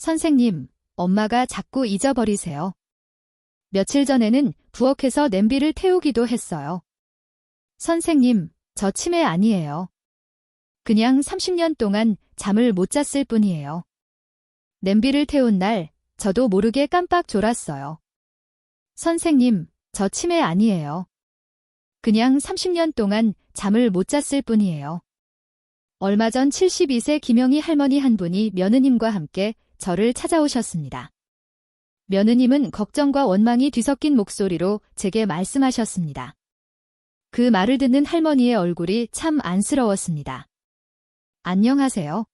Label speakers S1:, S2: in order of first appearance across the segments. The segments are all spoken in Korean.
S1: 선생님, 엄마가 자꾸 잊어버리세요. 며칠 전에는 부엌에서 냄비를 태우기도 했어요. 선생님, 저 치매 아니에요. 그냥 30년 동안 잠을 못 잤을 뿐이에요. 냄비를 태운 날, 저도 모르게 깜빡 졸았어요. 선생님, 저 치매 아니에요. 그냥 30년 동안 잠을 못 잤을 뿐이에요. 얼마 전 72세 김영희 할머니 한 분이 며느님과 함께 저를 찾아오셨습니다. 며느님은 걱정과 원망이 뒤섞인 목소리로 제게 말씀하셨습니다. 그 말을 듣는 할머니의 얼굴이 참 안쓰러웠습니다. 안녕하세요.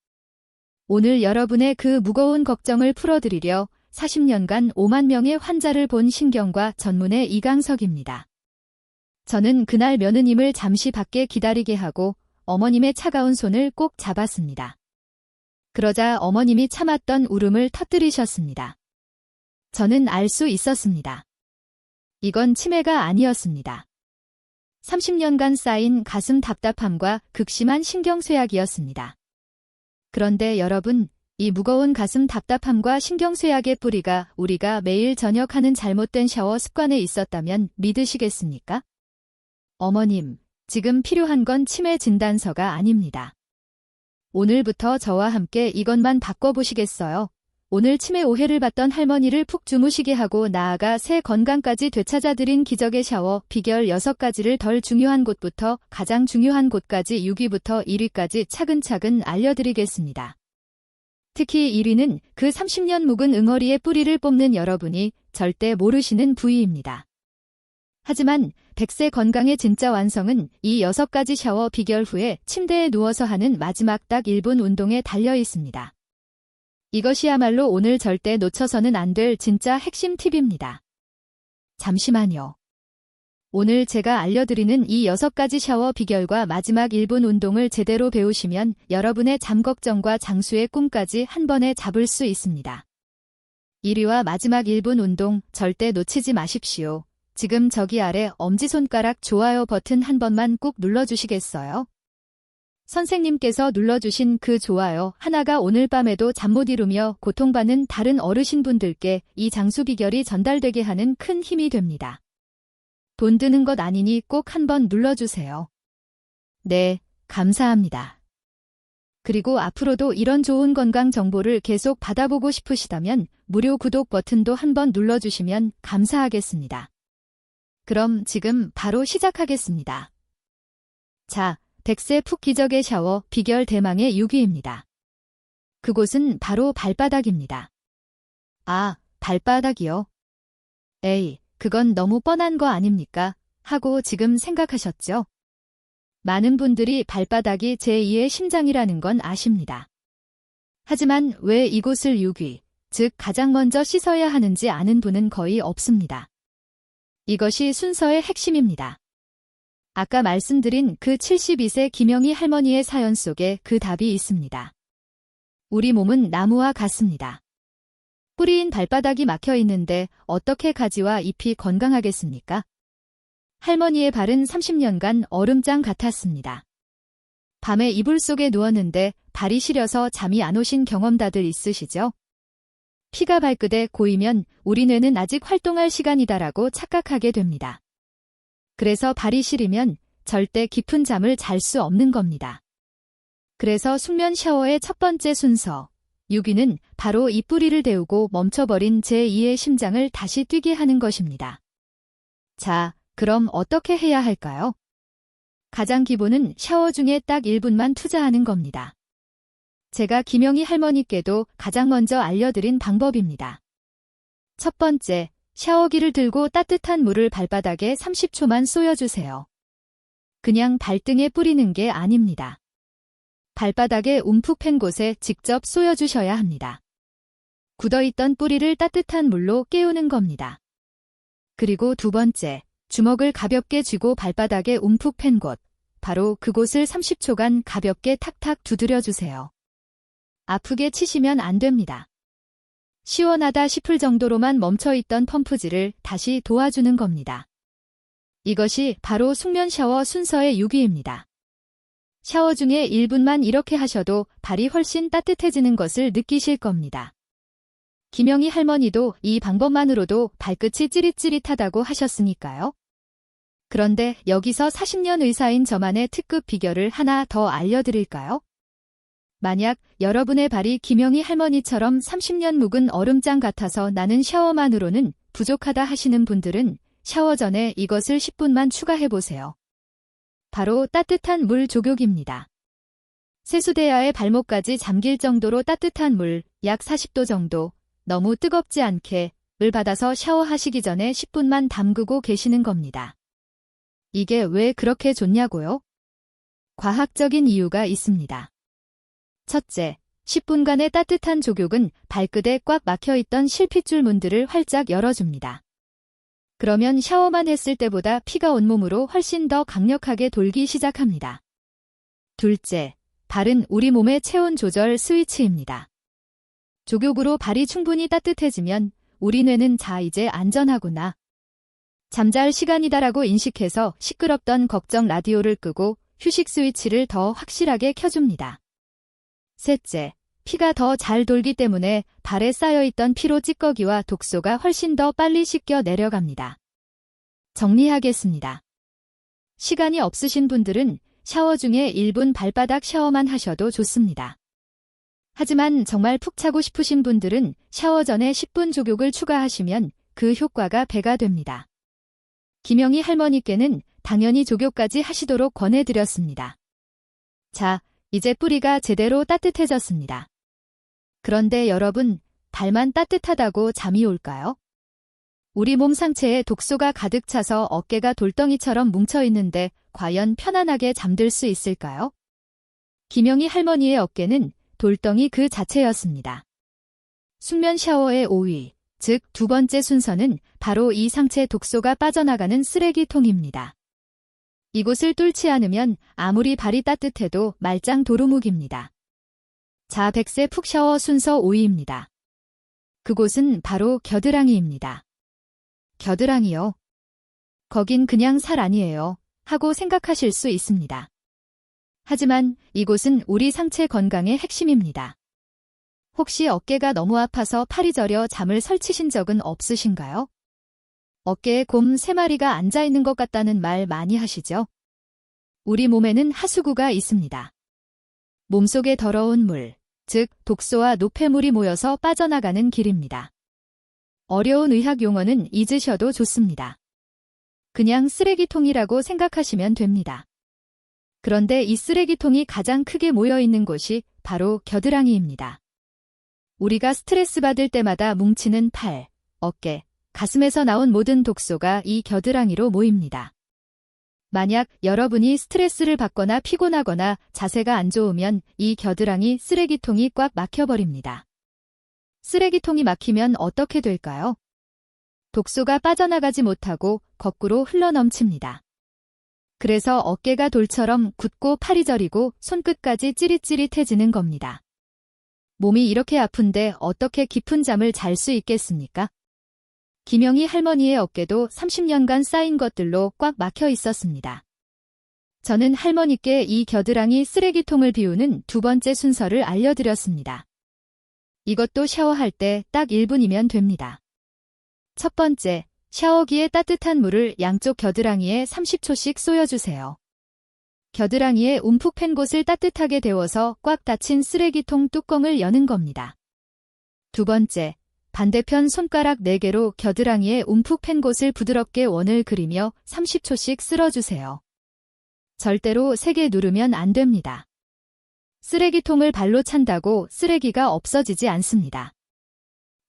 S1: 오늘 여러분의 그 무거운 걱정을 풀어드리려 40년간 5만 명의 환자를 본 신경과 전문의 이강석입니다. 저는 그날 며느님을 잠시 밖에 기다리게 하고 어머님의 차가운 손을 꼭 잡았습니다. 그러자 어머님이 참았던 울음을 터뜨리셨습니다. 저는 알 수 있었습니다. 이건 치매가 아니었습니다. 30년간 쌓인 가슴 답답함과 극심한 신경쇠약이었습니다. 그런데 여러분, 이 무거운 가슴 답답함과 신경쇠약의 뿌리가 우리가 매일 저녁 하는 잘못된 샤워 습관에 있었다면 믿으시겠습니까? 어머님, 지금 필요한 건 치매 진단서가 아닙니다. 오늘부터 저와 함께 이것만 바꿔보시겠어요? 오늘 치매 오해를 받던 할머니를 푹 주무시게 하고 나아가 새 건강까지 되찾아드린 기적의 샤워 비결 6가지를 덜 중요한 곳부터 가장 중요한 곳까지 6위부터 1위까지 차근차근 알려드리겠습니다. 특히 1위는 그 30년 묵은 응어리의 뿌리를 뽑는 여러분이 절대 모르시는 부위입니다. 하지만 100세 건강의 진짜 완성은 이 6가지 샤워 비결 후에 침대에 누워서 하는 마지막 딱 1분 운동에 달려 있습니다. 이것이야말로 오늘 절대 놓쳐서는 안 될 진짜 핵심 팁입니다. 잠시만요. 오늘 제가 알려드리는 이 6가지 샤워 비결과 마지막 1분 운동을 제대로 배우시면 여러분의 잠 걱정과 장수의 꿈까지 한 번에 잡을 수 있습니다. 1위와 마지막 1분 운동 절대 놓치지 마십시오. 지금 저기 아래 엄지손가락 좋아요 버튼 한 번만 꾹 눌러주시겠어요? 선생님께서 눌러주신 그 좋아요 하나가 오늘 밤에도 잠 못 이루며 고통받는 다른 어르신분들께 이 장수 비결이 전달되게 하는 큰 힘이 됩니다. 돈 드는 것 아니니 꼭 한번 눌러주세요. 네, 감사합니다. 그리고 앞으로도 이런 좋은 건강 정보를 계속 받아보고 싶으시다면 무료 구독 버튼도 한번 눌러주시면 감사하겠습니다. 그럼 지금 바로 시작하겠습니다. 자, 100세 푹 기적의 샤워 비결 대망의 6위입니다. 그곳은 바로 발바닥입니다. 아, 발바닥이요? 에이, 그건 너무 뻔한 거 아닙니까? 하고 지금 생각하셨죠? 많은 분들이 발바닥이 제2의 심장이라는 건 아십니다. 하지만 왜 이곳을 6위, 즉 가장 먼저 씻어야 하는지 아는 분은 거의 없습니다. 이것이 순서의 핵심입니다. 아까 말씀드린 그 72세 김영희 할머니의 사연 속에 그 답이 있습니다. 우리 몸은 나무와 같습니다. 뿌리인 발바닥이 막혀 있는데 어떻게 가지와 잎이 건강하겠습니까? 할머니의 발은 30년간 얼음장 같았습니다. 밤에 이불 속에 누웠는데 발이 시려서 잠이 안 오신 경험 다들 있으시죠? 피가 발끝에 고이면 우리 뇌는 아직 활동할 시간이다라고 착각하게 됩니다. 그래서 발이 시리면 절대 깊은 잠을 잘 수 없는 겁니다. 그래서 숙면 샤워의 첫 번째 순서, 6위는 바로 이 뿌리를 데우고 멈춰버린 제2의 심장을 다시 뛰게 하는 것입니다. 자, 그럼 어떻게 해야 할까요? 가장 기본은 샤워 중에 딱 1분만 투자하는 겁니다. 제가 김영희 할머니께도 가장 먼저 알려드린 방법입니다. 첫 번째, 샤워기를 들고 따뜻한 물을 발바닥에 30초만 쏘여주세요. 그냥 발등에 뿌리는 게 아닙니다. 발바닥에 움푹 팬 곳에 직접 쏘여주셔야 합니다. 굳어있던 뿌리를 따뜻한 물로 깨우는 겁니다. 그리고 두 번째, 주먹을 가볍게 쥐고 발바닥에 움푹 팬 곳, 바로 그곳을 30초간 가볍게 탁탁 두드려주세요. 아프게 치시면 안 됩니다. 시원하다 싶을 정도로만 멈춰있던 펌프질을 다시 도와주는 겁니다. 이것이 바로 숙면 샤워 순서의 6위입니다. 샤워 중에 1분만 이렇게 하셔도 발이 훨씬 따뜻해지는 것을 느끼실 겁니다. 김영희 할머니도 이 방법만으로도 발끝이 찌릿찌릿하다고 하셨으니까요. 그런데 여기서 40년 의사인 저만의 특급 비결을 하나 더 알려드릴까요? 만약 여러분의 발이 김영희 할머니처럼 30년 묵은 얼음장 같아서 나는 샤워만으로는 부족하다 하시는 분들은 샤워 전에 이것을 10분만 추가해보세요. 바로 따뜻한 물 족욕입니다. 세수대야의 발목까지 잠길 정도로 따뜻한 물, 약 40도 정도, 너무 뜨겁지 않게 물 받아서 샤워하시기 전에 10분만 담그고 계시는 겁니다. 이게 왜 그렇게 좋냐고요? 과학적인 이유가 있습니다. 첫째, 10분간의 따뜻한 족욕은 발끝에 꽉 막혀있던 실핏줄 문들을 활짝 열어줍니다. 그러면 샤워만 했을 때보다 피가 온몸으로 훨씬 더 강력하게 돌기 시작합니다. 둘째, 발은 우리 몸의 체온 조절 스위치입니다. 족욕으로 발이 충분히 따뜻해지면 우리 뇌는 이제 안전하구나. 잠잘 시간이다라고 인식해서 시끄럽던 걱정 라디오를 끄고 휴식 스위치를 더 확실하게 켜줍니다. 셋째, 피가 더 잘 돌기 때문에 발에 쌓여있던 피로 찌꺼기와 독소가 훨씬 더 빨리 씻겨 내려갑니다. 정리하겠습니다. 시간이 없으신 분들은 샤워 중에 1분 발바닥 샤워만 하셔도 좋습니다. 하지만 정말 푹 자고 싶으신 분들은 샤워 전에 10분 족욕을 추가하시면 그 효과가 배가 됩니다. 김영희 할머니께는 당연히 족욕까지 하시도록 권해드렸습니다. 자, 이제 뿌리가 제대로 따뜻해졌습니다. 그런데 여러분, 발만 따뜻하다고 잠이 올까요? 우리 몸 상체에 독소가 가득 차서 어깨가 돌덩이처럼 뭉쳐있는데 과연 편안하게 잠들 수 있을까요? 김영희 할머니의 어깨는 돌덩이 그 자체였습니다. 숙면 샤워의 5위, 즉 두 번째 순서는 바로 이 상체 독소가 빠져나가는 쓰레기통입니다. 이곳을 뚫지 않으면 아무리 발이 따뜻해도 말짱 도루묵입니다. 자, 100세 푹 샤워 순서 5위입니다. 그곳은 바로 겨드랑이입니다. 겨드랑이요? 거긴 그냥 살 아니에요 하고 생각하실 수 있습니다. 하지만 이곳은 우리 상체 건강의 핵심입니다. 혹시 어깨가 너무 아파서 팔이 저려 잠을 설치신 적은 없으신가요? 어깨에 곰 3마리가 앉아있는 것 같다는 말 많이 하시죠? 우리 몸에는 하수구가 있습니다. 몸속에 더러운 물, 즉 독소와 노폐물이 모여서 빠져나가는 길입니다. 어려운 의학 용어는 잊으셔도 좋습니다. 그냥 쓰레기통이라고 생각하시면 됩니다. 그런데 이 쓰레기통이 가장 크게 모여있는 곳이 바로 겨드랑이입니다. 우리가 스트레스 받을 때마다 뭉치는 팔, 어깨, 가슴에서 나온 모든 독소가 이 겨드랑이로 모입니다. 만약 여러분이 스트레스를 받거나 피곤하거나 자세가 안 좋으면 이 겨드랑이 쓰레기통이 꽉 막혀버립니다. 쓰레기통이 막히면 어떻게 될까요? 독소가 빠져나가지 못하고 거꾸로 흘러넘칩니다. 그래서 어깨가 돌처럼 굳고 팔이 저리고 손끝까지 찌릿찌릿해지는 겁니다. 몸이 이렇게 아픈데 어떻게 깊은 잠을 잘 수 있겠습니까? 김영희 할머니의 어깨도 30년간 쌓인 것들로 꽉 막혀 있었습니다. 저는 할머니께 이 겨드랑이 쓰레기통을 비우는 두 번째 순서를 알려드렸습니다. 이것도 샤워할 때 딱 1분이면 됩니다. 첫 번째, 샤워기에 따뜻한 물을 양쪽 겨드랑이에 30초씩 쏘여주세요. 겨드랑이에 움푹 팬 곳을 따뜻하게 데워서 꽉 닫힌 쓰레기통 뚜껑을 여는 겁니다. 두 번째, 반대편 손가락 4개로 겨드랑이에 움푹 팬 곳을 부드럽게 원을 그리며 30초씩 쓸어주세요. 절대로 세게 누르면 안 됩니다. 쓰레기통을 발로 찬다고 쓰레기가 없어지지 않습니다.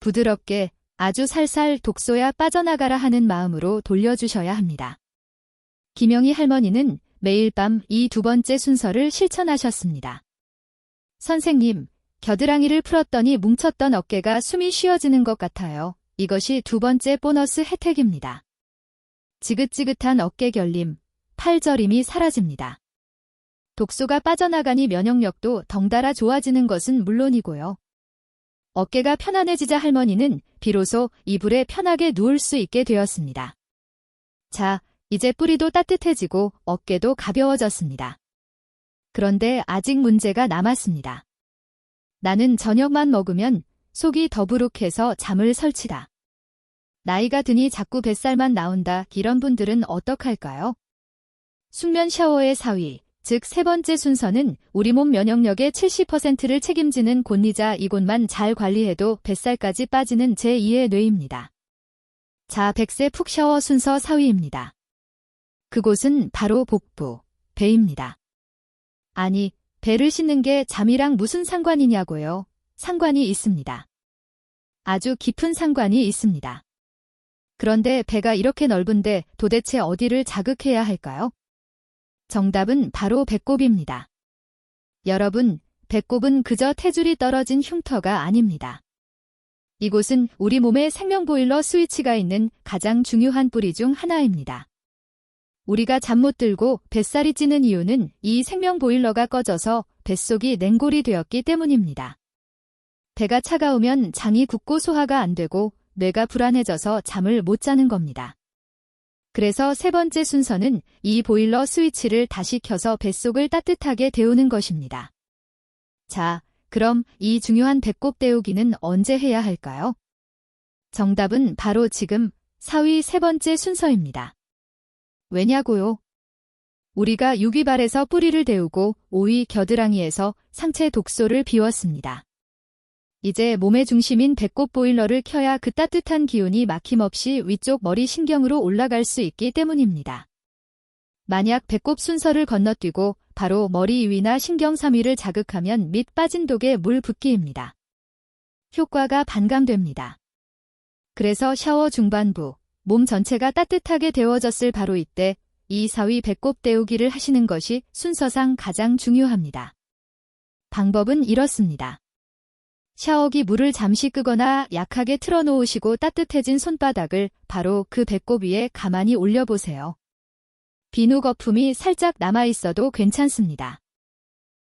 S1: 부드럽게 아주 살살 독소야 빠져나가라 하는 마음으로 돌려주셔야 합니다. 김영희 할머니는 매일 밤 이 두 번째 순서를 실천하셨습니다. 선생님, 겨드랑이를 풀었더니 뭉쳤던 어깨가 숨이 쉬어지는 것 같아요. 이것이 두 번째 보너스 혜택입니다. 지긋지긋한 어깨 결림, 팔 저림이 사라집니다. 독소가 빠져나가니 면역력도 덩달아 좋아지는 것은 물론이고요. 어깨가 편안해지자 할머니는 비로소 이불에 편하게 누울 수 있게 되었습니다. 자, 이제 뿌리도 따뜻해지고 어깨도 가벼워졌습니다. 그런데 아직 문제가 남았습니다. 나는 저녁만 먹으면 속이 더부룩해서 잠을 설치다. 나이가 드니 자꾸 뱃살만 나온다. 이런 분들은 어떡할까요? 숙면 샤워의 4위, 즉 세 번째 순서는 우리 몸 면역력의 70%를 책임지는 곤니자 이곳만 잘 관리해도 뱃살까지 빠지는 제2의 뇌입니다. 자, 100세 푹 샤워 순서 4위입니다. 그곳은 바로 복부, 배입니다. 아니, 배를 씻는 게 잠이랑 무슨 상관이냐고요? 상관이 있습니다. 아주 깊은 상관이 있습니다. 그런데 배가 이렇게 넓은데 도대체 어디를 자극해야 할까요? 정답은 바로 배꼽입니다. 여러분, 배꼽은 그저 테줄이 떨어진 흉터가 아닙니다. 이곳은 우리 몸의 생명 보일러 스위치가 있는 가장 중요한 뿌리 중 하나입니다. 우리가 잠 못 들고 뱃살이 찌는 이유는 이 생명 보일러가 꺼져서 뱃속이 냉골이 되었기 때문입니다. 배가 차가우면 장이 굳고 소화가 안 되고 뇌가 불안해져서 잠을 못 자는 겁니다. 그래서 세 번째 순서는 이 보일러 스위치를 다시 켜서 뱃속을 따뜻하게 데우는 것입니다. 자, 그럼 이 중요한 배꼽 데우기는 언제 해야 할까요? 정답은 바로 지금 4위 세 번째 순서입니다. 왜냐고요? 우리가 6위 발에서 뿌리를 데우고 5위 겨드랑이에서 상체 독소를 비웠습니다. 이제 몸의 중심인 배꼽 보일러를 켜야 그 따뜻한 기운이 막힘없이 위쪽 머리 신경으로 올라갈 수 있기 때문입니다. 만약 배꼽 순서를 건너뛰고 바로 머리 2위나 신경 3위를 자극하면 밑 빠진 독에 물 붓기입니다. 효과가 반감됩니다. 그래서 샤워 중반부, 몸 전체가 따뜻하게 데워졌을 바로 이때 2, 4위 배꼽 데우기를 하시는 것이 순서상 가장 중요합니다. 방법은 이렇습니다. 샤워기 물을 잠시 끄거나 약하게 틀어놓으시고 따뜻해진 손바닥을 바로 그 배꼽 위에 가만히 올려보세요. 비누 거품이 살짝 남아있어도 괜찮습니다.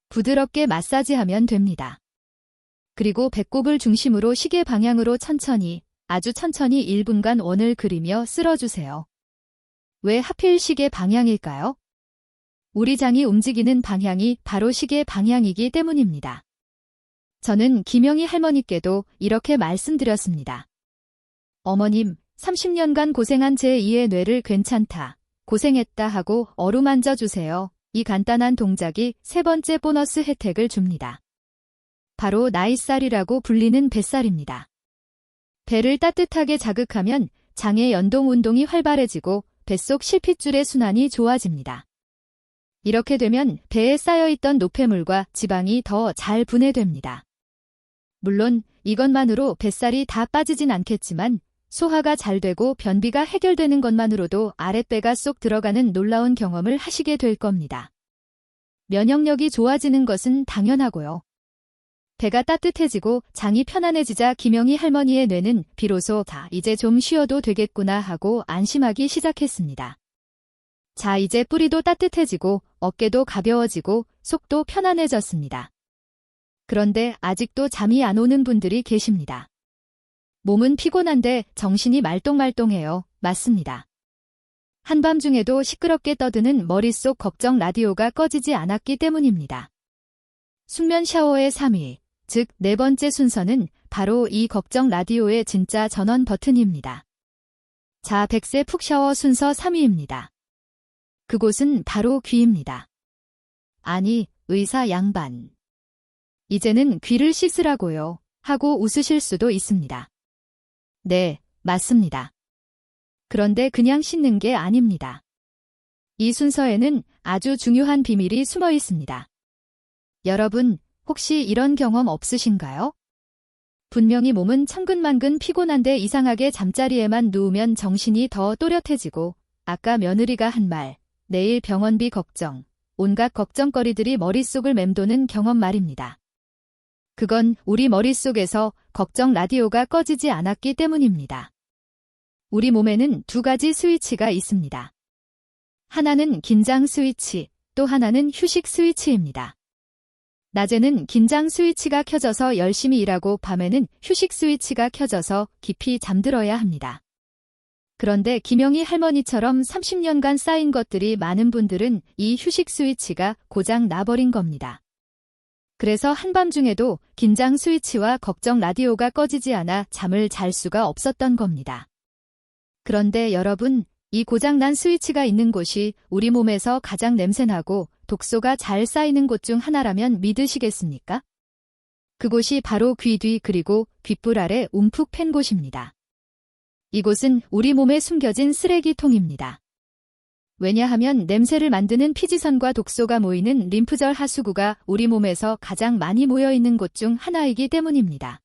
S1: 부드럽게 마사지하면 됩니다. 그리고 배꼽을 중심으로 시계 방향으로 천천히, 아주 천천히 1분간 원을 그리며 쓸어주세요. 왜 하필 시계 방향일까요? 우리 장이 움직이는 방향이 바로 시계 방향이기 때문입니다. 저는 김영희 할머니께도 이렇게 말씀드렸습니다. 어머님, 30년간 고생한 제2의 뇌를 괜찮다, 고생했다 하고 어루만져 주세요. 이 간단한 동작이 세 번째 보너스 혜택을 줍니다. 바로 나이살이라고 불리는 뱃살입니다. 배를 따뜻하게 자극하면 장의 연동 운동이 활발해지고 뱃속 실핏줄의 순환이 좋아집니다. 이렇게 되면 배에 쌓여있던 노폐물과 지방이 더 잘 분해됩니다. 물론 이것만으로 뱃살이 다 빠지진 않겠지만 소화가 잘 되고 변비가 해결되는 것만으로도 아랫배가 쏙 들어가는 놀라운 경험을 하시게 될 겁니다. 면역력이 좋아지는 것은 당연하고요. 배가 따뜻해지고 장이 편안해지자 김영희 할머니의 뇌는 비로소 이제 좀 쉬어도 되겠구나 하고 안심하기 시작했습니다. 자, 이제 뿌리도 따뜻해지고 어깨도 가벼워지고 속도 편안해졌습니다. 그런데 아직도 잠이 안 오는 분들이 계십니다. 몸은 피곤한데 정신이 말똥말똥해요. 맞습니다. 한밤중에도 시끄럽게 떠드는 머릿속 걱정 라디오가 꺼지지 않았기 때문입니다. 숙면 샤워의 3위, 즉 네 번째 순서는 바로 이 걱정 라디오의 진짜 전원 버튼입니다. 자, 100세 푹 샤워 순서 3위입니다. 그곳은 바로 귀입니다. 아니, 의사 양반. 이제는 귀를 씻으라고요 하고 웃으실 수도 있습니다. 네, 맞습니다. 그런데 그냥 씻는 게 아닙니다. 이 순서에는 아주 중요한 비밀이 숨어 있습니다. 여러분, 혹시 이런 경험 없으신가요? 분명히 몸은 천근만근 피곤한데 이상하게 잠자리에만 누우면 정신이 더 또렷해지고 아까 며느리가 한 말, 내일 병원비 걱정, 온갖 걱정거리들이 머릿속을 맴도는 경험 말입니다. 그건 우리 머릿속에서 걱정 라디오가 꺼지지 않았기 때문입니다. 우리 몸에는 두 가지 스위치가 있습니다. 하나는 긴장 스위치, 또 하나는 휴식 스위치입니다. 낮에는 긴장 스위치가 켜져서 열심히 일하고 밤에는 휴식 스위치가 켜져서 깊이 잠들어야 합니다. 그런데 김영희 할머니처럼 30년간 쌓인 것들이 많은 분들은 이 휴식 스위치가 고장 나버린 겁니다. 그래서 한밤중에도 긴장 스위치와 걱정 라디오가 꺼지지 않아 잠을 잘 수가 없었던 겁니다. 그런데 여러분, 이 고장난 스위치가 있는 곳이 우리 몸에서 가장 냄새나고 독소가 잘 쌓이는 곳 중 하나라면 믿으시겠습니까? 그곳이 바로 귀 뒤 그리고 귓불 아래 움푹 팬 곳입니다. 이곳은 우리 몸에 숨겨진 쓰레기통입니다. 왜냐하면 냄새를 만드는 피지선과 독소가 모이는 림프절 하수구가 우리 몸에서 가장 많이 모여 있는 곳 중 하나이기 때문입니다.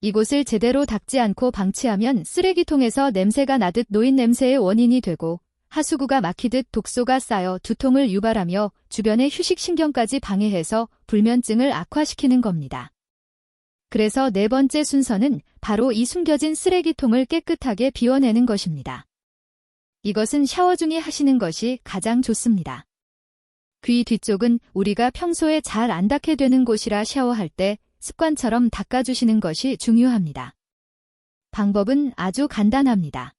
S1: 이곳을 제대로 닦지 않고 방치하면 쓰레기통에서 냄새가 나듯 노인 냄새의 원인이 되고 하수구가 막히듯 독소가 쌓여 두통을 유발하며 주변의 휴식신경까지 방해해서 불면증을 악화시키는 겁니다. 그래서 네 번째 순서는 바로 이 숨겨진 쓰레기통을 깨끗하게 비워내는 것입니다. 이것은 샤워 중에 하시는 것이 가장 좋습니다. 귀 뒤쪽은 우리가 평소에 잘 안 닦게 되는 곳이라 샤워할 때 습관처럼 닦아주시는 것이 중요합니다. 방법은 아주 간단합니다.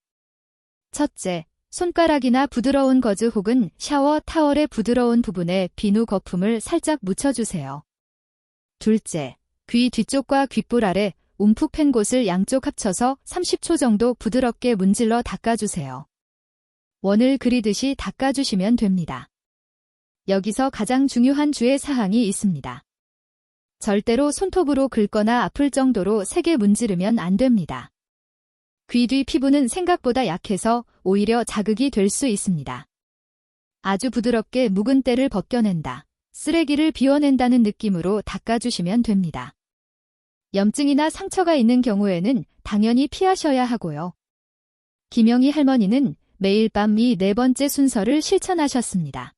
S1: 첫째, 손가락이나 부드러운 거즈 혹은 샤워 타월의 부드러운 부분에 비누 거품을 살짝 묻혀주세요. 둘째, 귀 뒤쪽과 귓불 아래 움푹 팬 곳을 양쪽 합쳐서 30초 정도 부드럽게 문질러 닦아주세요. 원을 그리듯이 닦아주시면 됩니다. 여기서 가장 중요한 주의 사항이 있습니다. 절대로 손톱으로 긁거나 아플 정도로 세게 문지르면 안 됩니다. 귀 뒤 피부는 생각보다 약해서 오히려 자극이 될 수 있습니다. 아주 부드럽게 묵은 때를 벗겨낸다, 쓰레기를 비워낸다는 느낌으로 닦아주시면 됩니다. 염증이나 상처가 있는 경우에는 당연히 피하셔야 하고요. 김영희 할머니는 매일 밤 이 네 번째 순서를 실천하셨습니다.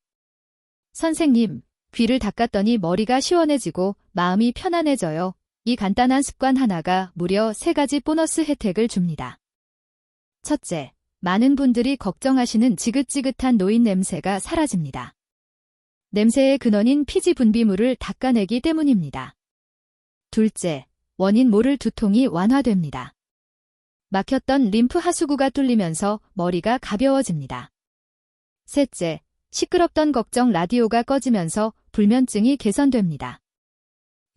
S1: 선생님, 귀를 닦았더니 머리가 시원해지고 마음이 편안해져요. 이 간단한 습관 하나가 무려 3가지 보너스 혜택을 줍니다. 첫째, 많은 분들이 걱정하시는 지긋지긋한 노인 냄새가 사라집니다. 냄새의 근원인 피지 분비물을 닦아내기 때문입니다. 둘째, 원인 모를 두통이 완화됩니다. 막혔던 림프 하수구가 뚫리면서 머리가 가벼워집니다. 셋째, 시끄럽던 걱정 라디오가 꺼지면서 불면증이 개선됩니다.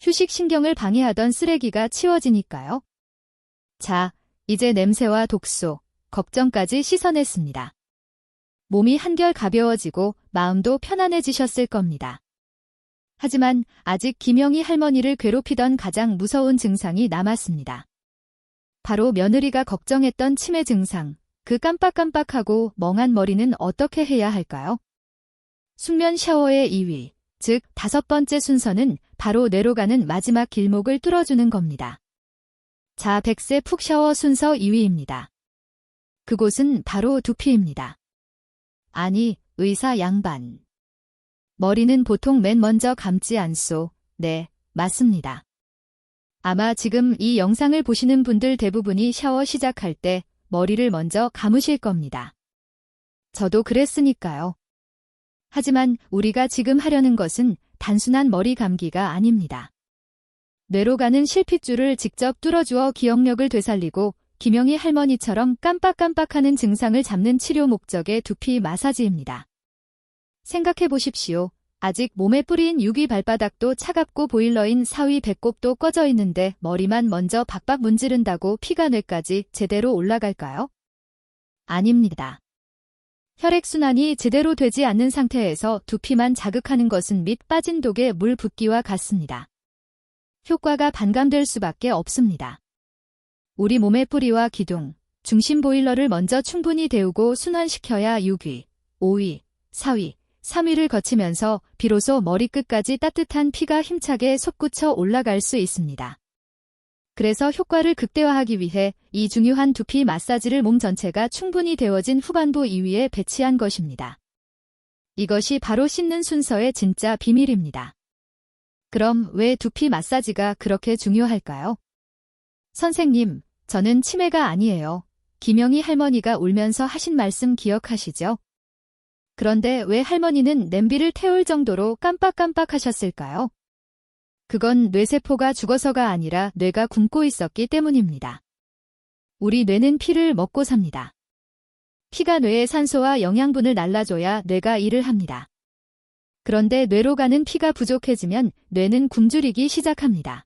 S1: 휴식신경을 방해하던 쓰레기가 치워지니까요. 자, 이제 냄새와 독소, 걱정까지 씻어냈습니다. 몸이 한결 가벼워지고 마음도 편안해지셨을 겁니다. 하지만 아직 김영희 할머니를 괴롭히던 가장 무서운 증상이 남았습니다. 바로 며느리가 걱정했던 치매 증상, 그 깜빡깜빡하고 멍한 머리는 어떻게 해야 할까요? 숙면 샤워의 2위, 즉 5번째 순서는 바로 뇌로 가는 마지막 길목을 뚫어주는 겁니다. 자, 100세 푹 샤워 순서 2위입니다. 그곳은 바로 두피입니다. 아니, 의사 양반. 머리는 보통 맨 먼저 감지 않소. 네, 맞습니다. 아마 지금 이 영상을 보시는 분들 대부분이 샤워 시작할 때 머리를 먼저 감으실 겁니다. 저도 그랬으니까요. 하지만 우리가 지금 하려는 것은 단순한 머리 감기가 아닙니다. 뇌로 가는 실핏줄을 직접 뚫어주어 기억력을 되살리고 김영희 할머니처럼 깜빡깜빡하는 증상을 잡는 치료 목적의 두피 마사지입니다. 생각해 보십시오. 아직 몸에 뿌린 유기 발바닥도 차갑고 보일러인 사위 배꼽도 꺼져 있는데 머리만 먼저 박박 문지른다고 피가 뇌까지 제대로 올라갈까요? 아닙니다. 혈액순환이 제대로 되지 않는 상태에서 두피만 자극하는 것은 밑 빠진 독에 물 붓기와 같습니다. 효과가 반감될 수밖에 없습니다. 우리 몸의 뿌리와 기둥, 중심 보일러를 먼저 충분히 데우고 순환시켜야 6위, 5위, 4위, 3위를 거치면서 비로소 머리끝까지 따뜻한 피가 힘차게 솟구쳐 올라갈 수 있습니다. 그래서 효과를 극대화하기 위해 이 중요한 두피 마사지를 몸 전체가 충분히 데워진 후반부 2위에 배치한 것입니다. 이것이 바로 씻는 순서의 진짜 비밀입니다. 그럼 왜 두피 마사지가 그렇게 중요할까요? 선생님, 저는 치매가 아니에요. 김영희 할머니가 울면서 하신 말씀 기억하시죠? 그런데 왜 할머니는 냄비를 태울 정도로 깜빡깜빡 하셨을까요? 그건 뇌세포가 죽어서가 아니라 뇌가 굶고 있었기 때문입니다. 우리 뇌는 피를 먹고 삽니다. 피가 뇌에 산소와 영양분을 날라줘야 뇌가 일을 합니다. 그런데 뇌로 가는 피가 부족해지면 뇌는 굶주리기 시작합니다.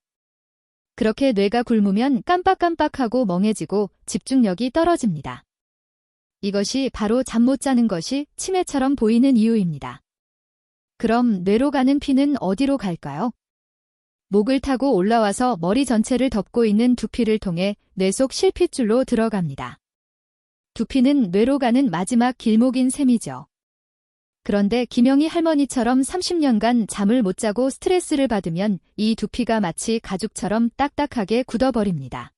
S1: 그렇게 뇌가 굶으면 깜빡깜빡하고 멍해지고 집중력이 떨어집니다. 이것이 바로 잠 못 자는 것이 치매처럼 보이는 이유입니다. 그럼 뇌로 가는 피는 어디로 갈까요? 목을 타고 올라와서 머리 전체를 덮고 있는 두피를 통해 뇌 속 실핏줄로 들어갑니다. 두피는 뇌로 가는 마지막 길목인 셈이죠. 그런데 김영희 할머니처럼 30년간 잠을 못 자고 스트레스를 받으면 이 두피가 마치 가죽처럼 딱딱하게 굳어버립니다.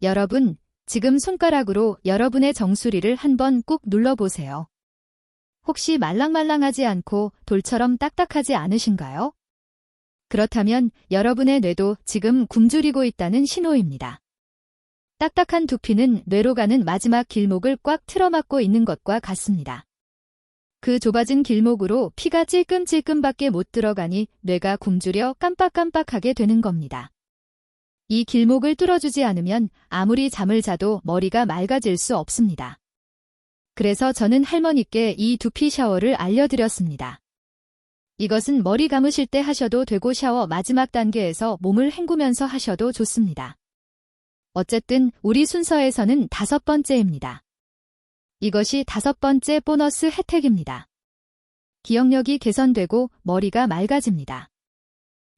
S1: 여러분, 지금 손가락으로 여러분의 정수리를 한번 꾹 눌러보세요. 혹시 말랑말랑하지 않고 돌처럼 딱딱하지 않으신가요? 그렇다면 여러분의 뇌도 지금 굶주리고 있다는 신호입니다. 딱딱한 두피는 뇌로 가는 마지막 길목을 꽉 틀어막고 있는 것과 같습니다. 그 좁아진 길목으로 피가 찔끔찔끔밖에 못 들어가니 뇌가 굶주려 깜빡깜빡하게 되는 겁니다. 이 길목을 뚫어주지 않으면 아무리 잠을 자도 머리가 맑아질 수 없습니다. 그래서 저는 할머니께 이 두피 샤워를 알려드렸습니다. 이것은 머리 감으실 때 하셔도 되고 샤워 마지막 단계에서 몸을 헹구면서 하셔도 좋습니다. 어쨌든 우리 순서에서는 5번째입니다. 이것이 5번째 보너스 혜택입니다. 기억력이 개선되고 머리가 맑아집니다.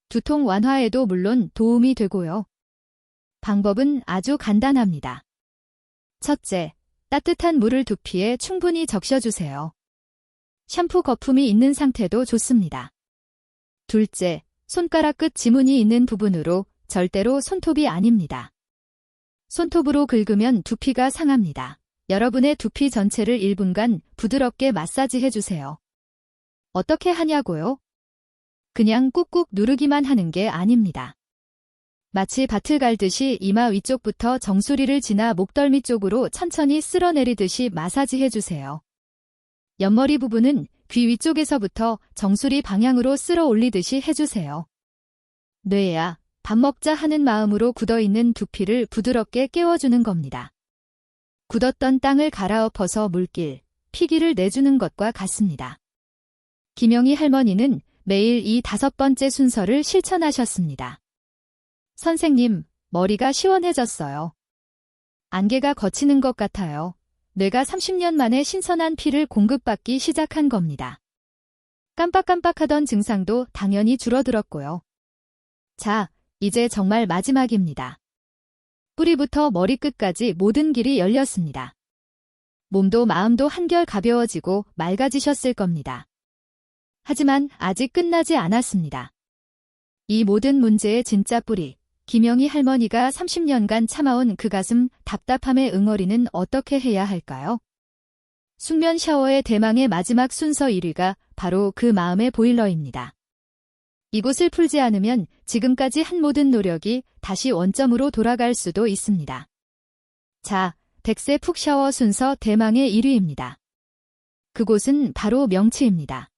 S1: 두통 완화에도 물론 도움이 되고요. 방법은 아주 간단합니다. 첫째, 따뜻한 물을 두피에 충분히 적셔주세요. 샴푸 거품이 있는 상태도 좋습니다. 둘째, 손가락 끝 지문이 있는 부분으로 절대로 손톱이 아닙니다. 손톱으로 긁으면 두피가 상합니다. 여러분의 두피 전체를 1분간 부드럽게 마사지해주세요. 어떻게 하냐고요? 그냥 꾹꾹 누르기만 하는 게 아닙니다. 마치 밭을 갈듯이 이마 위쪽부터 정수리를 지나 목덜미 쪽으로 천천히 쓸어내리듯이 마사지해주세요. 옆머리 부분은 귀 위쪽에서부터 정수리 방향으로 쓸어 올리듯이 해주세요. 뇌야, 밥 먹자 하는 마음으로 굳어있는 두피를 부드럽게 깨워주는 겁니다. 굳었던 땅을 갈아엎어서 물길, 피기를 내주는 것과 같습니다. 김영희 할머니는 매일 이 5번째 순서를 실천하셨습니다. 선생님, 머리가 시원해졌어요. 안개가 걷히는 것 같아요. 뇌가 30년 만에 신선한 피를 공급받기 시작한 겁니다. 깜빡깜빡하던 증상도 당연히 줄어들었고요. 자, 이제 정말 마지막입니다. 뿌리부터 머리끝까지 모든 길이 열렸습니다. 몸도 마음도 한결 가벼워지고 맑아지셨을 겁니다. 하지만 아직 끝나지 않았습니다. 이 모든 문제의 진짜 뿌리, 김영희 할머니가 30년간 참아온 그 가슴 답답함의 응어리는 어떻게 해야 할까요? 숙면 샤워의 대망의 마지막 순서 1위가 바로 그 마음의 보일러입니다. 이곳을 풀지 않으면 지금까지 한 모든 노력이 다시 원점으로 돌아갈 수도 있습니다. 자, 100세 푹 샤워 순서 대망의 1위입니다. 그곳은 바로 명치입니다.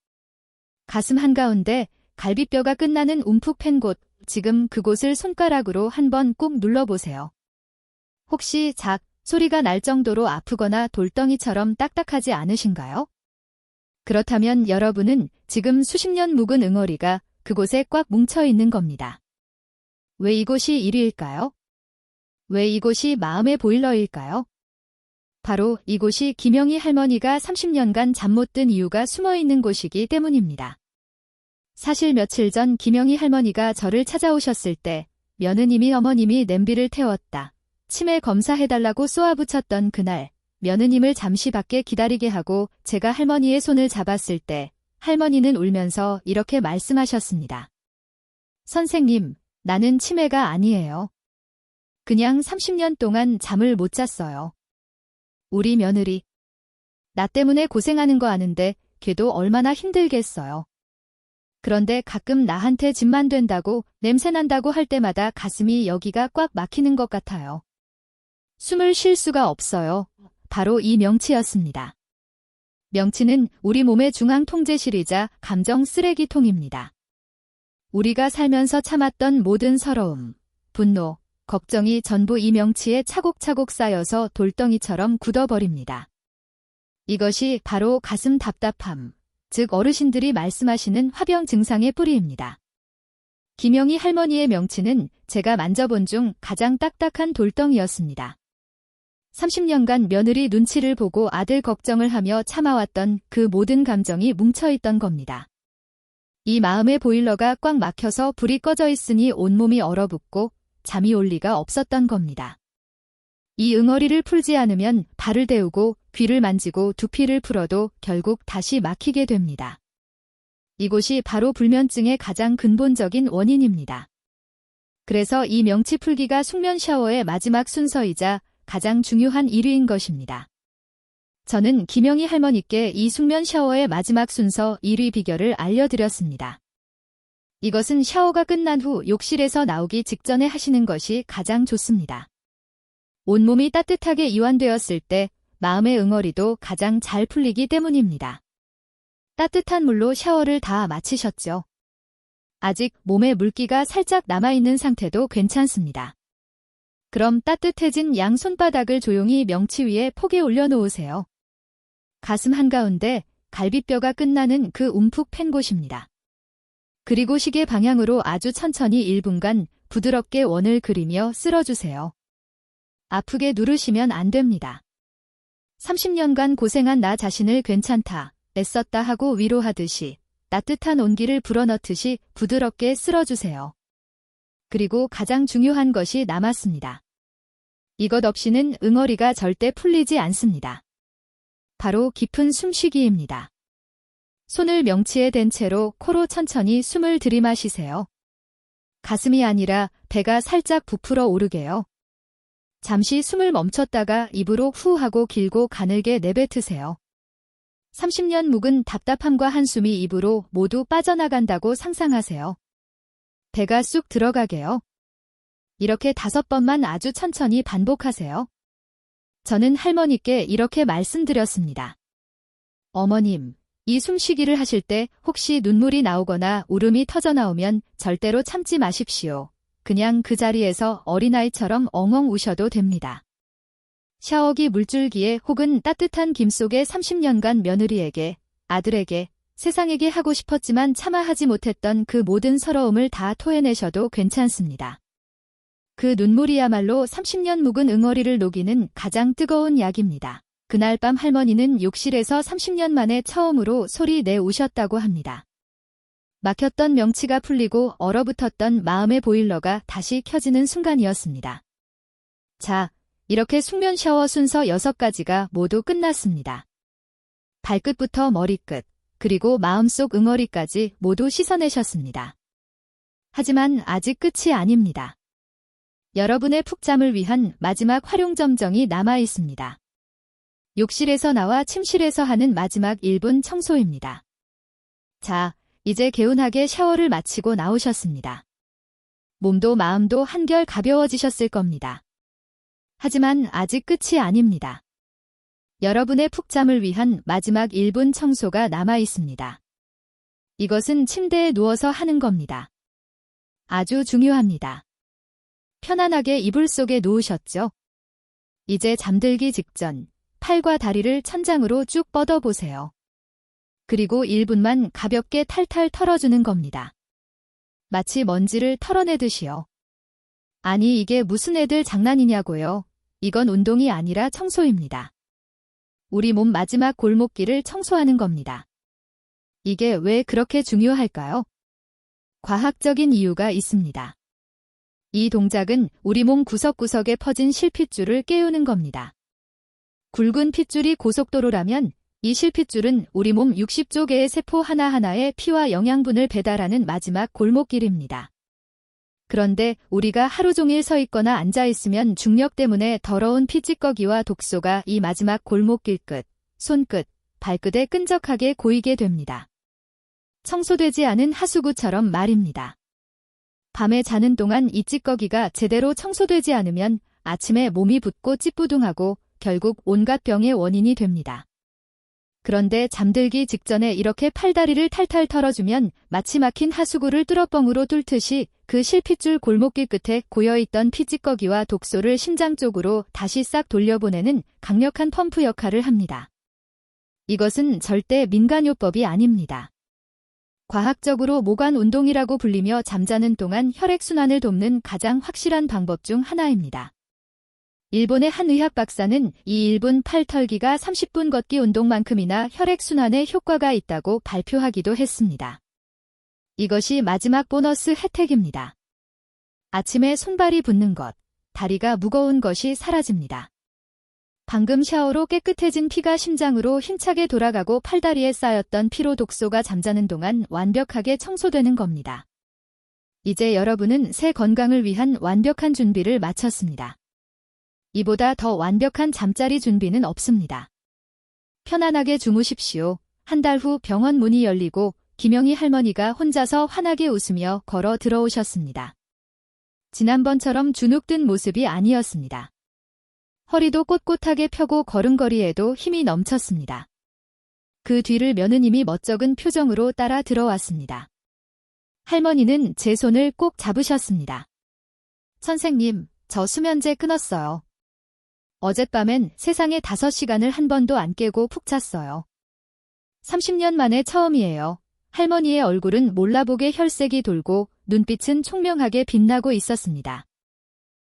S1: 가슴 한가운데 갈비뼈가 끝나는 움푹 팬 곳, 지금 그곳을 손가락으로 한번 꾹 눌러보세요. 혹시 작 소리가 날 정도로 아프거나 돌덩이처럼 딱딱하지 않으신가요? 그렇다면 여러분은 지금 수십 년 묵은 응어리가 그곳에 꽉 뭉쳐 있는 겁니다. 왜 이곳이 1위일까요? 왜 이곳이 마음의 보일러일까요? 바로 이곳이 김영희 할머니가 30년간 잠 못 든 이유가 숨어 있는 곳이기 때문입니다. 사실 며칠 전 김영희 할머니가 저를 찾아오셨을 때 며느님이 어머님이 냄비를 태웠다. 치매 검사해달라고 쏘아붙였던 그날 며느님을 잠시 밖에 기다리게 하고 제가 할머니의 손을 잡았을 때 할머니는 울면서 이렇게 말씀하셨습니다. 선생님, 나는 치매가 아니에요. 그냥 30년 동안 잠을 못 잤어요. 우리 며느리. 나 때문에 고생하는 거 아는데 걔도 얼마나 힘들겠어요. 그런데 가끔 나한테 집만 된다고 냄새난다고 할 때마다 가슴이 여기가 꽉 막히는 것 같아요. 숨을 쉴 수가 없어요. 바로 이 명치였습니다. 명치는 우리 몸의 중앙 통제실이자 감정 쓰레기통입니다. 우리가 살면서 참았던 모든 서러움, 분노, 걱정이 전부 이 명치에 차곡차곡 쌓여서 돌덩이처럼 굳어버립니다. 이것이 바로 가슴 답답함, 즉 어르신들이 말씀하시는 화병 증상의 뿌리입니다. 김영희 할머니의 명치는 제가 만져본 중 가장 딱딱한 돌덩이였습니다. 30년간 며느리 눈치를 보고 아들 걱정을 하며 참아왔던 그 모든 감정이 뭉쳐있던 겁니다. 이 마음의 보일러가 꽉 막혀서 불이 꺼져 있으니 온몸이 얼어붙고 잠이 올 리가 없었던 겁니다. 이 응어리를 풀지 않으면 발을 데우고 귀를 만지고 두피를 풀어도 결국 다시 막히게 됩니다. 이곳이 바로 불면증의 가장 근본적인 원인입니다. 그래서 이 명치 풀기가 숙면 샤워의 마지막 순서이자 가장 중요한 1위인 것입니다. 저는 김영희 할머니께 이 숙면 샤워의 마지막 순서 1위 비결을 알려드렸습니다. 이것은 샤워가 끝난 후 욕실에서 나오기 직전에 하시는 것이 가장 좋습니다. 온몸이 따뜻하게 이완되었을 때 마음의 응어리도 가장 잘 풀리기 때문입니다. 따뜻한 물로 샤워를 다 마치셨죠? 아직 몸에 물기가 살짝 남아있는 상태도 괜찮습니다. 그럼 따뜻해진 양 손바닥을 조용히 명치 위에 포개 올려놓으세요. 가슴 한가운데 갈비뼈가 끝나는 그 움푹 팬 곳입니다. 그리고 시계 방향으로 아주 천천히 1분간 부드럽게 원을 그리며 쓸어주세요. 아프게 누르시면 안 됩니다. 30년간 고생한 나 자신을 괜찮다, 애썼다 하고 위로하듯이 따뜻한 온기를 불어넣듯이 부드럽게 쓸어주세요. 그리고 가장 중요한 것이 남았습니다. 이것 없이는 응어리가 절대 풀리지 않습니다. 바로 깊은 숨쉬기입니다. 손을 명치에 댄 채로 코로 천천히 숨을 들이마시세요. 가슴이 아니라 배가 살짝 부풀어 오르게요. 잠시 숨을 멈췄다가 입으로 후 하고 길고 가늘게 내뱉으세요. 30년 묵은 답답함과 한숨이 입으로 모두 빠져나간다고 상상하세요. 배가 쑥 들어가게요. 이렇게 5번만 아주 천천히 반복하세요. 저는 할머니께 이렇게 말씀드렸습니다. 어머님, 이 숨쉬기를 하실 때 혹시 눈물이 나오거나 울음이 터져나오면 절대로 참지 마십시오. 그냥 그 자리에서 어린아이처럼 엉엉 우셔도 됩니다. 샤워기 물줄기에 혹은 따뜻한 김 속에 30년간 며느리에게, 아들에게, 세상에게 하고 싶었지만 차마 하지 못했던 그 모든 서러움을 다 토해내셔도 괜찮습니다. 그 눈물이야말로 30년 묵은 응어리를 녹이는 가장 뜨거운 약입니다. 그날 밤 할머니는 욕실에서 30년 만에 처음으로 소리 내 우셨다고 합니다. 막혔던 명치가 풀리고 얼어붙었던 마음의 보일러가 다시 켜지는 순간이었습니다. 자, 이렇게 숙면 샤워 순서 6가지가 모두 끝났습니다. 발끝부터 머리끝, 그리고 마음속 응어리까지 모두 씻어내셨습니다. 하지만 아직 끝이 아닙니다. 여러분의 푹잠을 위한 마지막 활용점정이 남아 있습니다. 욕실에서 나와 침실에서 하는 마지막 1분 청소입니다. 자, 이제 개운하게 샤워를 마치고 나오셨습니다. 몸도 마음도 한결 가벼워지셨을 겁니다. 하지만 아직 끝이 아닙니다. 여러분의 푹잠을 위한 마지막 1분 청소가 남아 있습니다. 이것은 침대에 누워서 하는 겁니다. 아주 중요합니다. 편안하게 이불 속에 누우셨죠? 이제 잠들기 직전 팔과 다리를 천장으로 쭉 뻗어보세요. 그리고 1분만 가볍게 탈탈 털어주는 겁니다. 마치 먼지를 털어내듯이요. 아니 이게 무슨 애들 장난이냐고요. 이건 운동이 아니라 청소입니다. 우리 몸 마지막 골목길을 청소하는 겁니다. 이게 왜 그렇게 중요할까요? 과학적인 이유가 있습니다. 이 동작은 우리 몸 구석구석에 퍼진 실핏줄을 깨우는 겁니다. 굵은 핏줄이 고속도로라면 이 실핏줄은 우리 몸 60조 개의 세포 하나하나에 피와 영양분을 배달하는 마지막 골목길입니다. 그런데 우리가 하루 종일 서 있거나 앉아 있으면 중력 때문에 더러운 피찌꺼기와 독소가 이 마지막 골목길 끝, 손끝, 발끝에 끈적하게 고이게 됩니다. 청소되지 않은 하수구처럼 말입니다. 밤에 자는 동안 이 찌꺼기가 제대로 청소되지 않으면 아침에 몸이 붓고 찌뿌둥하고 결국 온갖 병의 원인이 됩니다. 그런데 잠들기 직전에 이렇게 팔다리를 탈탈 털어주면 마치 막힌 하수구를 뚫어뻥으로 뚫듯이 그 실핏줄 골목길 끝에 고여있던 피찌꺼기와 독소를 심장 쪽으로 다시 싹 돌려보내는 강력한 펌프 역할을 합니다. 이것은 절대 민간요법이 아닙니다. 과학적으로 모관 운동이라고 불리며 잠자는 동안 혈액순환을 돕는 가장 확실한 방법 중 하나입니다. 일본의 한 의학 박사는 이 1분 팔 털기가 30분 걷기 운동만큼이나 혈액순환에 효과가 있다고 발표하기도 했습니다. 이것이 마지막 보너스 혜택입니다. 아침에 손발이 붓는 것, 다리가 무거운 것이 사라집니다. 방금 샤워로 깨끗해진 피가 심장으로 힘차게 돌아가고 팔다리에 쌓였던 피로 독소가 잠자는 동안 완벽하게 청소되는 겁니다. 이제 여러분은 새 건강을 위한 완벽한 준비를 마쳤습니다. 이보다 더 완벽한 잠자리 준비는 없습니다. 편안하게 주무십시오. 한 달 후 병원 문이 열리고 김영희 할머니가 혼자서 환하게 웃으며 걸어 들어오셨습니다. 지난번처럼 주눅든 모습이 아니었습니다. 허리도 꼿꼿하게 펴고 걸음걸이에도 힘이 넘쳤습니다. 그 뒤를 며느님이 멋쩍은 표정으로 따라 들어왔습니다. 할머니는 제 손을 꼭 잡으셨습니다. 선생님, 저 수면제 끊었어요. 어젯밤엔 세상에 5시간을 한 번도 안 깨고 푹 잤어요. 30년 만에 처음이에요. 할머니의 얼굴은 몰라보게 혈색이 돌고 눈빛은 총명하게 빛나고 있었습니다.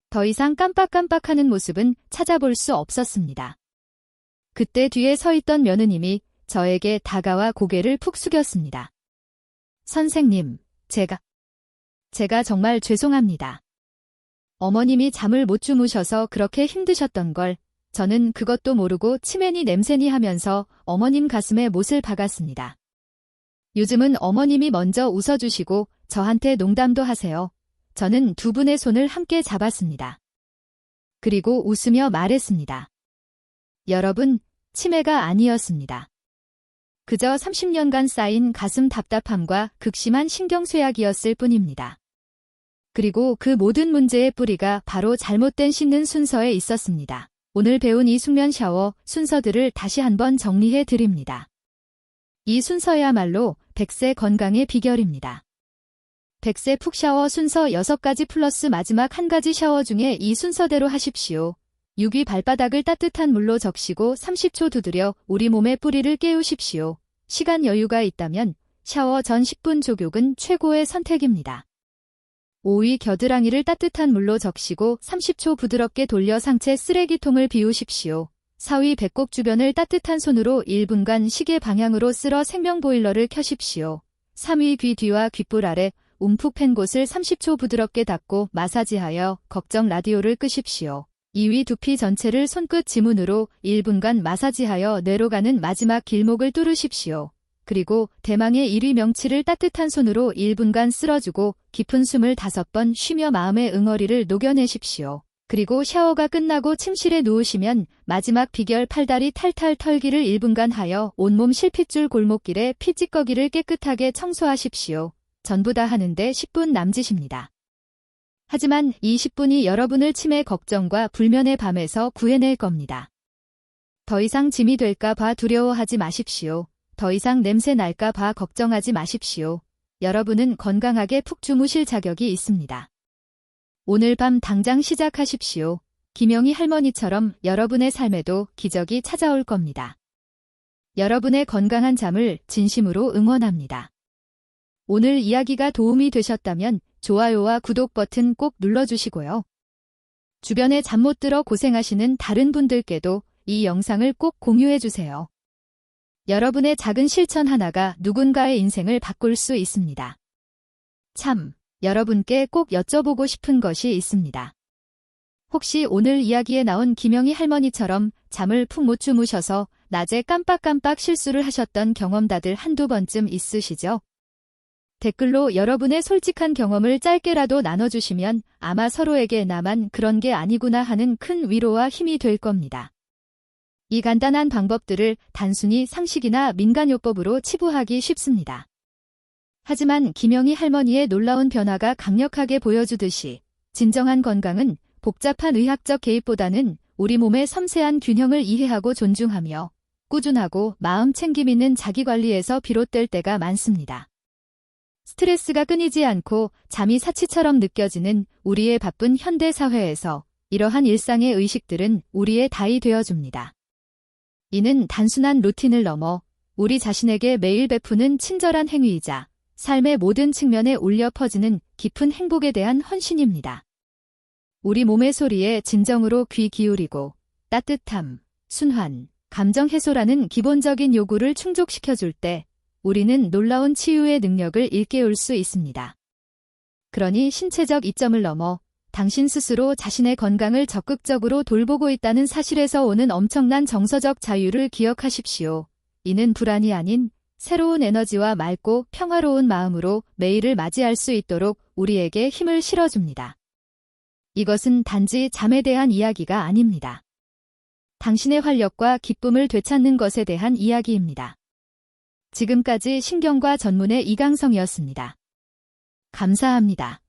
S1: 더 이상 깜빡깜빡하는 모습은 찾아볼 수 없었습니다. 그때 뒤에 서 있던 며느님이 저에게 다가와 고개를 푹 숙였습니다. 선생님, 제가 정말 죄송합니다. 어머님이 잠을 못 주무셔서 그렇게 힘드셨던 걸 저는 그것도 모르고 치매니 냄새니 하면서 어머님 가슴에 못을 박았습니다. 요즘은 어머님이 먼저 웃어주시고 저한테 농담도 하세요. 저는 두 분의 손을 함께 잡았습니다. 그리고 웃으며 말했습니다. 여러분, 치매가 아니었습니다. 그저 30년간 쌓인 가슴 답답함과 극심한 신경쇠약이었을 뿐입니다. 그리고 그 모든 문제의 뿌리가 바로 잘못된 씻는 순서에 있었습니다. 오늘 배운 이 숙면 샤워 순서들을 다시 한번 정리해 드립니다. 이 순서야말로 100세 건강의 비결입니다. 100세 푹 샤워 순서 6가지 플러스 마지막 한 가지 샤워 중에 이 순서대로 하십시오. 6위 발바닥을 따뜻한 물로 적시고 30초 두드려 우리 몸의 뿌리를 깨우십시오. 시간 여유가 있다면 샤워 전 10분 족욕은 최고의 선택입니다. 5위 겨드랑이를 따뜻한 물로 적시고 30초 부드럽게 돌려 상체 쓰레기통을 비우십시오. 4위 배꼽 주변을 따뜻한 손으로 1분간 시계 방향으로 쓸어 생명보일러를 켜십시오. 3위 귀 뒤와 귓볼 아래 움푹 팬 곳을 30초 부드럽게 닦고 마사지하여 걱정 라디오를 끄십시오. 2위 두피 전체를 손끝 지문으로 1분간 마사지하여 뇌로 가는 마지막 길목을 뚫으십시오. 그리고 대망의 1위 명치를 따뜻한 손으로 1분간 쓸어주고 깊은 숨을 5번 쉬며 마음의 응어리를 녹여내십시오. 그리고 샤워가 끝나고 침실에 누우시면 마지막 비결 팔다리 탈탈 털기를 1분간 하여 온몸 실핏줄 골목길에 피찌꺼기를 깨끗하게 청소하십시오. 전부 다 하는데 10분 남짓입니다. 하지만 이 10분이 여러분을 치매 걱정과 불면의 밤에서 구해낼 겁니다. 더 이상 짐이 될까 봐 두려워하지 마십시오. 더 이상 냄새 날까 봐 걱정하지 마십시오. 여러분은 건강하게 푹 주무실 자격이 있습니다. 오늘 밤 당장 시작하십시오. 김영희 할머니처럼 여러분의 삶에도 기적이 찾아올 겁니다. 여러분의 건강한 잠을 진심으로 응원합니다. 오늘 이야기가 도움이 되셨다면 좋아요와 구독 버튼 꼭 눌러주시고요. 주변에 잠 못 들어 고생하시는 다른 분들께도 이 영상을 꼭 공유해주세요. 여러분의 작은 실천 하나가 누군가의 인생을 바꿀 수 있습니다. 참, 여러분께 꼭 여쭤보고 싶은 것이 있습니다. 혹시 오늘 이야기에 나온 김영희 할머니처럼 잠을 푹 못 주무셔서 낮에 깜빡깜빡 실수를 하셨던 경험 다들 한두 번쯤 있으시죠? 댓글로 여러분의 솔직한 경험을 짧게라도 나눠주시면 아마 서로에게 나만 그런 게 아니구나 하는 큰 위로와 힘이 될 겁니다. 이 간단한 방법들을 단순히 상식이나 민간요법으로 치부하기 쉽습니다. 하지만 김영희 할머니의 놀라운 변화가 강력하게 보여주듯이 진정한 건강은 복잡한 의학적 개입보다는 우리 몸의 섬세한 균형을 이해하고 존중하며 꾸준하고 마음 챙김 있는 자기관리에서 비롯될 때가 많습니다. 스트레스가 끊이지 않고 잠이 사치처럼 느껴지는 우리의 바쁜 현대 사회에서 이러한 일상의 의식들은 우리의 다이 되어줍니다. 이는 단순한 루틴을 넘어 우리 자신에게 매일 베푸는 친절한 행위이자 삶의 모든 측면에 울려 퍼지는 깊은 행복에 대한 헌신입니다. 우리 몸의 소리에 진정으로 귀 기울이고 따뜻함, 순환, 감정 해소라는 기본적인 요구를 충족시켜줄 때 우리는 놀라운 치유의 능력을 일깨울 수 있습니다. 그러니 신체적 이점을 넘어 당신 스스로 자신의 건강을 적극적으로 돌보고 있다는 사실에서 오는 엄청난 정서적 자유를 기억하십시오. 이는 불안이 아닌 새로운 에너지와 맑고 평화로운 마음으로 매일을 맞이할 수 있도록 우리에게 힘을 실어줍니다. 이것은 단지 잠에 대한 이야기가 아닙니다. 당신의 활력과 기쁨을 되찾는 것에 대한 이야기입니다. 지금까지 신경과 전문의 이강성이었습니다. 감사합니다.